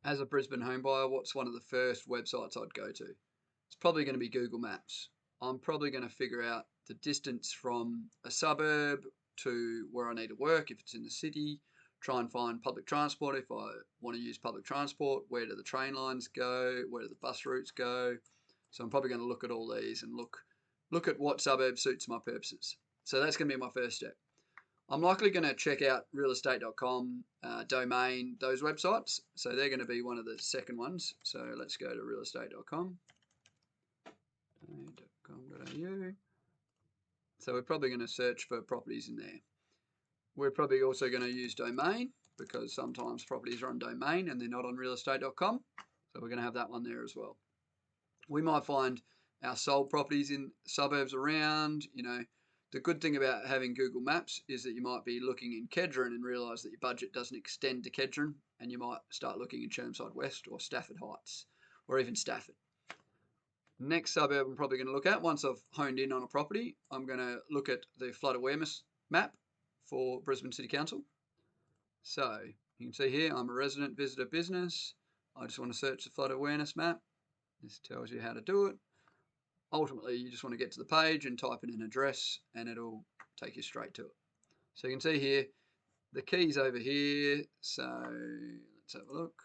As a Brisbane home buyer, what's one of the first websites I'd go to? It's probably going to be Google Maps. I'm probably going to figure out the distance from a suburb to where I need to work if it's in the city, try and find public transport if I want to use public transport, where do the train lines go, where do the bus routes go. So I'm probably going to look at all these and look at what suburb suits my purposes. So that's going to be my first step. I'm likely going to check out realestate.com, Domain, those websites. So they're going to be one of the second ones. So let's go to realestate.com, .com.au. So we're probably going to search for properties in there. We're probably also going to use Domain because sometimes properties are on Domain and they're not on realestate.com. So we're going to have that one there as well. We might find our sold properties in suburbs around, the good thing about having Google Maps is that you might be looking in Kedron and realise that your budget doesn't extend to Kedron, and you might start looking in Chermside West or Stafford Heights or even Stafford. Next suburb I'm probably going to look at, once I've honed in on a property, I'm going to look at the flood awareness map for Brisbane City Council. So you can see here I'm a resident, visitor, business. I just want to search the flood awareness map. This tells you how to do it. Ultimately, you just want to get to the page and type in an address and it'll take you straight to it. So you can see here, the key's over here. So let's have a look.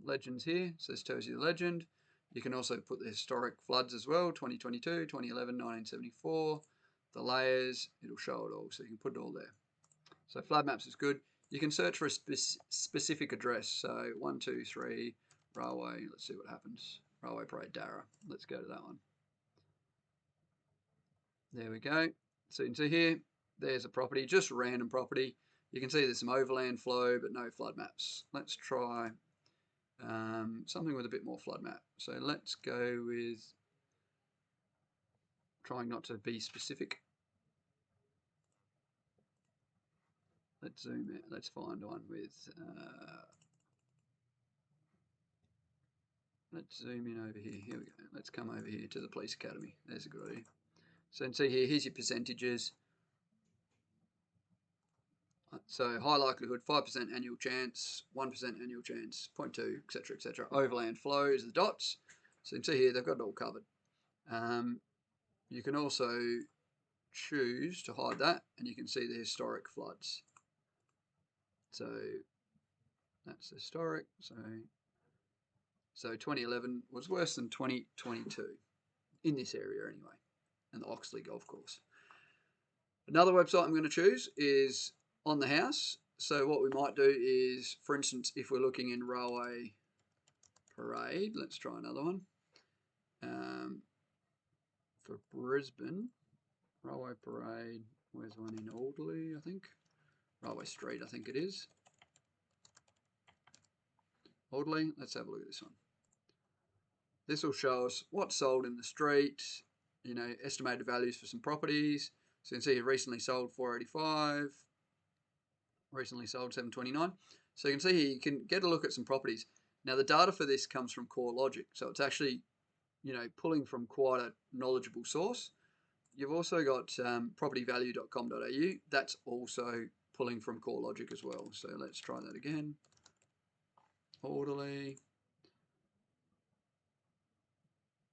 Legends here. So this tells you the legend. You can also put the historic floods as well, 2022, 2011, 1974. The layers, it'll show it all. So you can put it all there. So flood maps is good. You can search for a specific address. So 123 Railway, let's see what happens. Railway Parade Darra. Let's go to that one. There we go. So you can see here, there's a property, just a random property. You can see there's some overland flow, but no flood maps. Let's try something with a bit more flood map. So let's go with trying not to be specific. Let's zoom in. Let's find one with, let's zoom in over here. Here we go. Let's come over here to the Police Academy. There's a good idea. So you can see here, here's your percentages. So high likelihood, 5% annual chance, 1% annual chance, 0.2, etc., etc. Overland flow is the dots. So you can see here, they've got it all covered. You can also choose to hide that, and you can see the historic floods. So that's historic. So 2011 was worse than 2022 in this area anyway, and the Oxley Golf Course. Another website I'm going to choose is On the House. So what we might do is, for instance, if we're looking in Railway Parade, let's try another one. For Brisbane, Railway Parade, where's one in Alderley, I think? Railway Street, I think it is. Alderley, let's have a look at this one. This will show us what's sold in the street, estimated values for some properties. So you can see it recently sold 485, recently sold 729. So you can see here you can get a look at some properties. Now the data for this comes from CoreLogic, so it's actually pulling from quite a knowledgeable source. You've also got propertyvalue.com.au. That's also pulling from CoreLogic as well. So let's try that again. Orderly.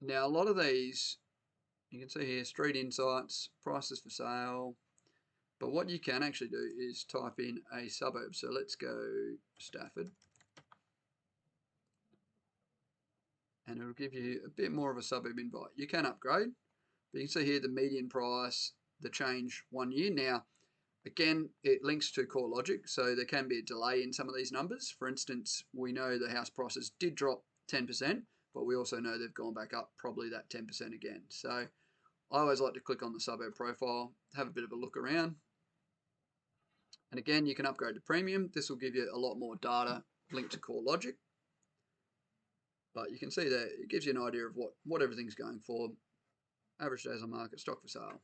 Now a lot of these, you can see here, Street Insights, prices for sale. But what you can actually do is type in a suburb. So let's go Stafford. And it'll give you a bit more of a suburb invite. You can upgrade, but you can see here the median price, the change 1 year. Now, again, it links to CoreLogic, so there can be a delay in some of these numbers. For instance, we know the house prices did drop 10%, but we also know they've gone back up probably that 10% again. So I always like to click on the suburb profile, have a bit of a look around. And again, you can upgrade to premium. This will give you a lot more data linked to CoreLogic. But you can see that it gives you an idea of what everything's going for. Average days on market, stock for sale.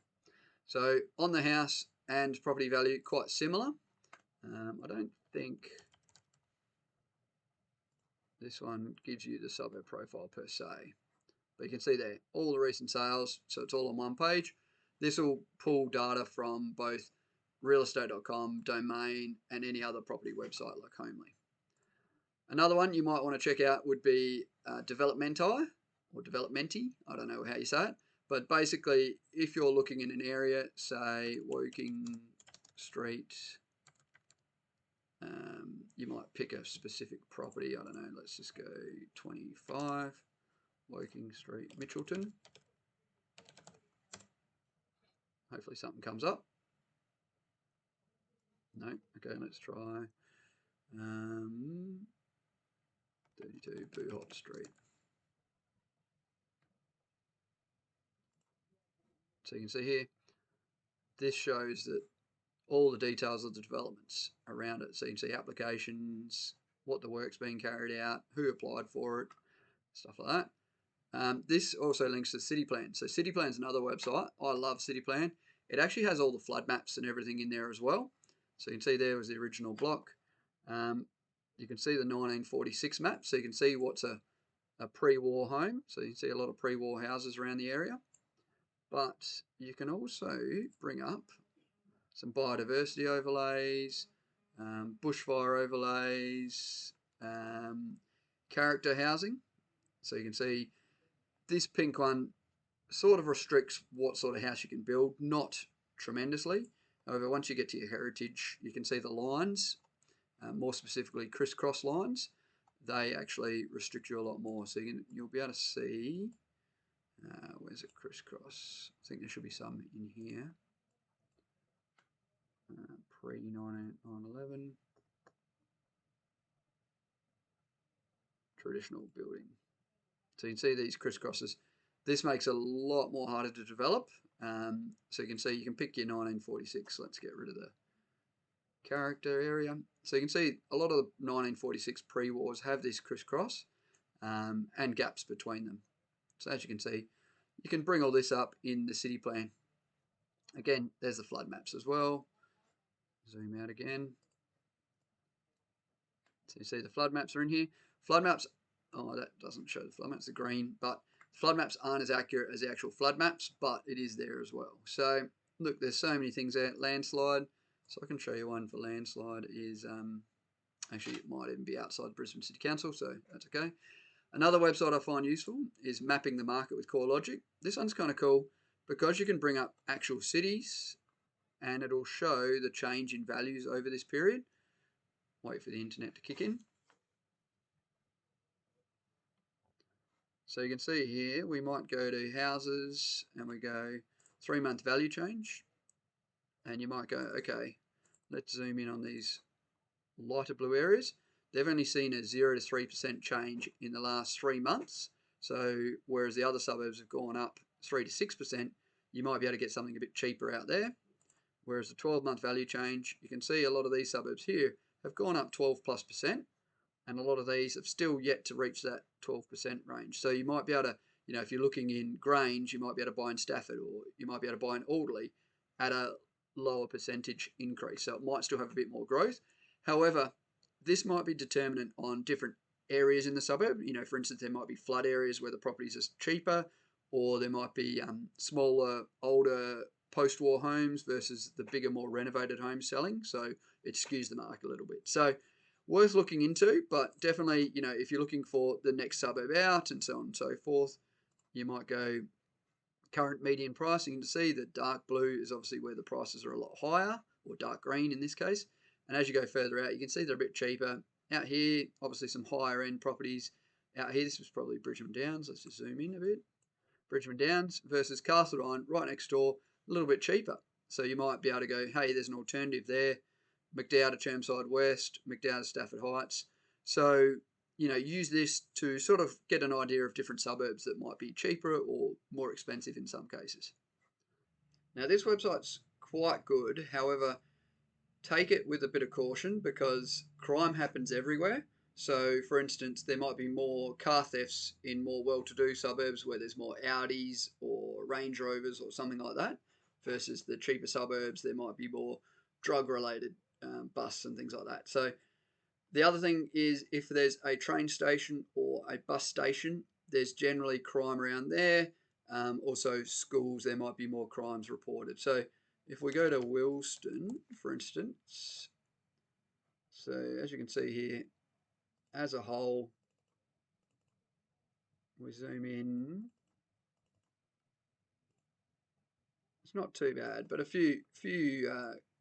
So On the House and Property Value, quite similar. I don't think this one gives you the suburb profile per se. But you can see there, all the recent sales, so it's all on one page. This will pull data from both realestate.com, Domain, and any other property website like Homely. Another one you might want to check out would be Developmenti or Developmenti. I don't know how you say it. But basically, if you're looking in an area, say Woking Street, you might pick a specific property. I don't know, let's just go 25 Woking Street, Mitchelton. Hopefully something comes up. No, okay, let's try 32 Bohot Street. So you can see here, this shows that all the details of the developments around it. So you can see applications, what the work's being carried out, who applied for it, stuff like that. This also links to CityPlan. So CityPlan is another website. I love CityPlan. It actually has all the flood maps and everything in there as well. So you can see there was the original block. You can see the 1946 map. So you can see what's a pre-war home. So you can see a lot of pre-war houses around the area. But you can also bring up some biodiversity overlays, bushfire overlays, character housing. So you can see this pink one sort of restricts what sort of house you can build, not tremendously. However, once you get to your heritage, you can see the lines, more specifically crisscross lines. They actually restrict you a lot more. So you'll be able to see, where's a crisscross? I think there should be some in here. Pre-9/11 traditional building. So you can see these crisscrosses. This makes it a lot more harder to develop. So you can see you can pick your 1946. Let's get rid of the character area. So you can see a lot of the 1946 pre-wars have this crisscross and gaps between them. So as you can see, you can bring all this up in the city plan. Again, there's the flood maps as well. Zoom out again. So you see the flood maps are in here. Flood maps, oh, that doesn't show the flood maps, the green, but flood maps aren't as accurate as the actual flood maps, but it is there as well. So look, there's so many things there. Landslide, so I can show you one for landslide is, actually it might even be outside Brisbane City Council, so that's okay. Another website I find useful is Mapping the Market with CoreLogic. This one's kind of cool because you can bring up actual cities and it'll show the change in values over this period. Wait for the internet to kick in. So you can see here, we might go to houses and we go 3-month value change. And you might go, okay, let's zoom in on these lighter blue areas. They've only seen a 0 to 3% change in the last 3 months. So whereas the other suburbs have gone up 3 to 6%, you might be able to get something a bit cheaper out there. Whereas the 12-month value change, you can see a lot of these suburbs here have gone up 12+%. And a lot of these have still yet to reach that 12% range. So you might be able to, if you're looking in Grange, you might be able to buy in Stafford, or you might be able to buy in Alderley at a lower percentage increase. So it might still have a bit more growth. However, this might be determinant on different areas in the suburb. For instance, there might be flood areas where the properties are cheaper, or there might be smaller, older post-war homes versus the bigger, more renovated homes selling. So it skews the market a little bit. So worth looking into, but definitely, if you're looking for the next suburb out and so on and so forth, you might go current median pricing. You can see that dark blue is obviously where the prices are a lot higher, or dark green in this case. And as you go further out, you can see they're a bit cheaper. Out here, obviously some higher end properties. Out here, this was probably Bridgeman Downs. Let's just zoom in a bit. Bridgeman Downs versus Castledine, right next door, a little bit cheaper. So you might be able to go, hey, there's an alternative there. McDowell to Chermside West, McDowell to Stafford Heights. So, use this to sort of get an idea of different suburbs that might be cheaper or more expensive in some cases. Now, this website's quite good. However, take it with a bit of caution because crime happens everywhere. So, for instance, there might be more car thefts in more well-to-do suburbs where there's more Audis or Range Rovers or something like that, versus the cheaper suburbs, there might be more drug-related busts and things like that. So the other thing is if there's a train station or a bus station, there's generally crime around there. Also schools, there might be more crimes reported. So if we go to Wilston, for instance, so as you can see here, as a whole, we zoom in, it's not too bad, but a few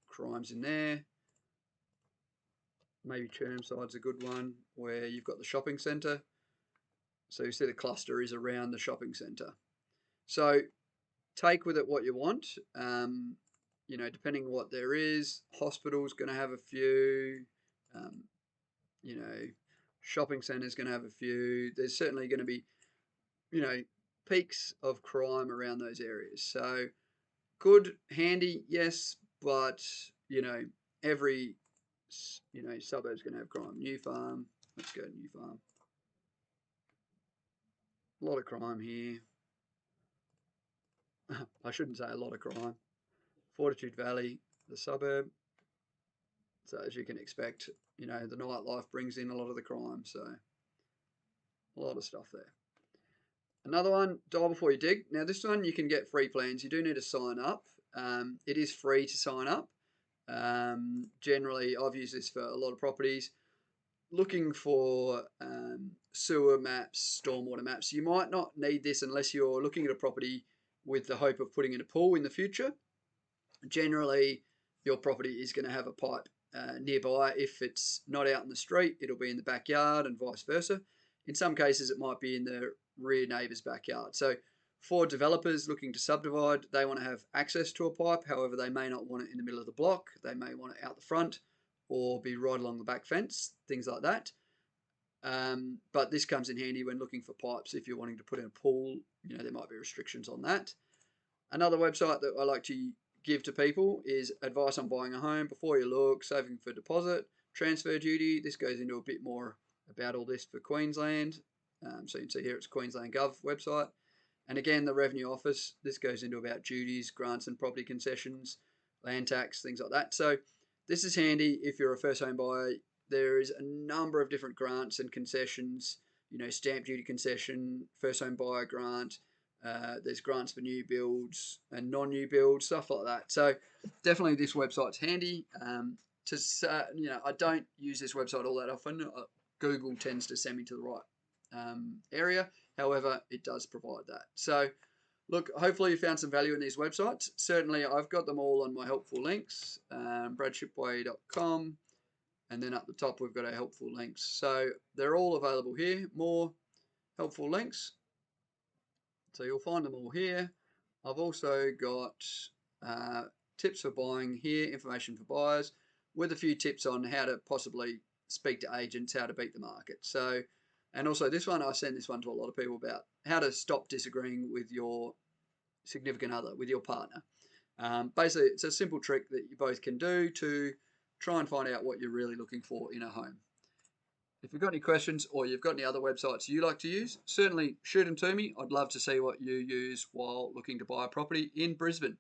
crimes in there. Maybe Chermside's a good one, where you've got the shopping centre. So you see the cluster is around the shopping centre. So take with it what you want. You know, depending on what there is, hospital's going to have a few. You know, shopping centre's going to have a few. There's certainly going to be, you know, peaks of crime around those areas. So good, handy, yes, but you know, every suburb's going to have crime. New Farm, let's go to New Farm. A lot of crime here. I shouldn't say a lot of crime. Fortitude Valley, the suburb. So as you can expect, you know, the nightlife brings in a lot of the crime. So a lot of stuff there. Another one, Die Before You Dig. Now this one you can get free plans. You do need to sign up. It is free to sign up. Generally, I've used this for a lot of properties. Looking for sewer maps, stormwater maps. You might not need this unless you're looking at a property with the hope of putting in a pool in the future. Generally, your property is going to have a pipe nearby. If it's not out in the street, it'll be in the backyard and vice versa. In some cases, it might be in the rear neighbour's backyard. So for developers looking to subdivide, they want to have access to a pipe. However, they may not want it in the middle of the block. They may want it out the front or be right along the back fence, things like that. But this comes in handy when looking for pipes. If you're wanting to put in a pool, you know, there might be restrictions on that. Another website that I like to give to people is advice on buying a home, before you look, saving for deposit, transfer duty. This goes into a bit more about all this for Queensland. So you can see here it's Queensland Gov website. And again, the Revenue Office, this goes into about duties, grants and property concessions, land tax, things like that. So this is handy if you're a first home buyer. There is a number of different grants and concessions, you know, stamp duty concession, first home buyer grant. There's grants for new builds and non-new builds, stuff like that. So definitely this website's handy. You know, I don't use this website all that often. Google tends to send me to the right area. However, it does provide that. So look, hopefully you found some value in these websites. Certainly I've got them all on my helpful links, bradshipway.com. And then up the top, we've got our helpful links. So they're all available here. More helpful links. So you'll find them all here. I've also got tips for buying here, information for buyers, with a few tips on how to possibly speak to agents, how to beat the market. So, and also this one, I send this one to a lot of people about how to stop disagreeing with your significant other, with your partner. Basically, it's a simple trick that you both can do to try and find out what you're really looking for in a home. If you've got any questions or you've got any other websites you like to use, certainly shoot them to me. I'd love to see what you use while looking to buy a property in Brisbane.